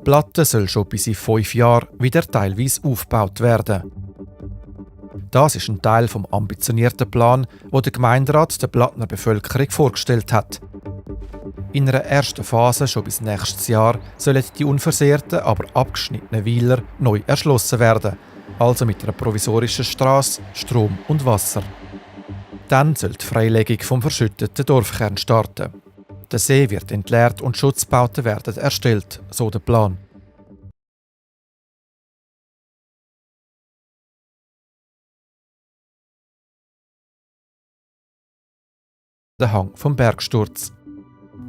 Platte soll schon bis in 5 Jahren wieder teilweise aufgebaut werden. Das ist ein Teil vom ambitionierten Plan, den der Gemeinderat der Blattner Bevölkerung vorgestellt hat. In einer ersten Phase, schon bis nächstes Jahr, sollen die unversehrten, aber abgeschnittenen Weiler neu erschlossen werden, also mit einer provisorischen Strasse, Strom und Wasser. Dann soll die Freilegung vom verschütteten Dorfkern starten. Der See wird entleert und Schutzbauten werden erstellt, so der Plan. Der Hang vom Bergsturz.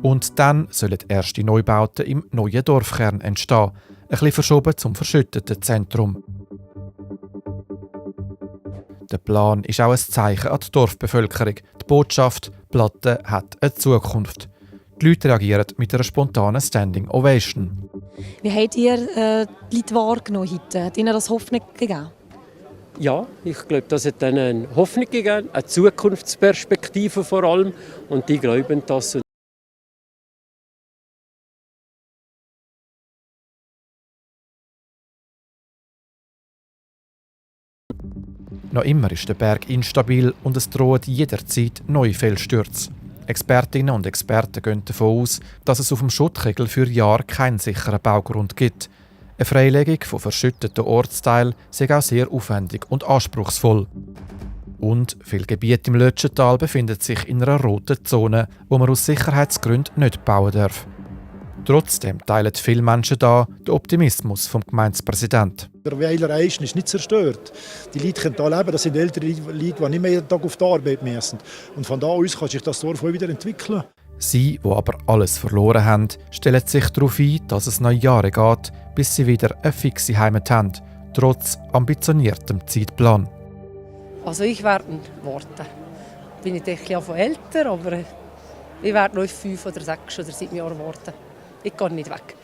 Und dann sollen erste Neubauten im neuen Dorfkern entstehen, ein bisschen verschoben zum verschütteten Zentrum. Der Plan ist auch ein Zeichen an die Dorfbevölkerung. Die Botschaft, Platte hat eine Zukunft. Die Leute reagieren mit einer spontanen Standing Ovation. Wie habt ihr die Leute wahrgenommen heute? Hat ihnen das Hoffnung gegeben? Ja, ich glaube, das hat ihnen eine Hoffnung gegeben, eine Zukunftsperspektive vor allem. Und die glauben das. Noch immer ist der Berg instabil und es drohen jederzeit neue Felsstürze. Expertinnen und Experten gehen davon aus, dass es auf dem Schuttkegel für Jahre keinen sicheren Baugrund gibt. Eine Freilegung von verschütteten Ortsteilen sei auch sehr aufwendig und anspruchsvoll. Und viele Gebiete im Lötschental befinden sich in einer roten Zone, wo man aus Sicherheitsgründen nicht bauen darf. Trotzdem teilen viele Menschen da den Optimismus vom Gemeindepräsidenten. Der Weiler Eischen ist nicht zerstört. Die Leute können hier leben. Das sind ältere Leute, die nicht mehr jeden Tag auf die Arbeit müssen. Und von da aus kann sich das Dorf wieder entwickeln. Sie, die aber alles verloren haben, stellen sich darauf ein, dass es noch Jahre geht, bis sie wieder eine fixe Heimat haben, trotz ambitioniertem Zeitplan. Also ich werde warten. Bin ich etwas älter, aber ich werde noch 5 oder 6 oder 7 Jahre warten. Ich gehe nicht weg.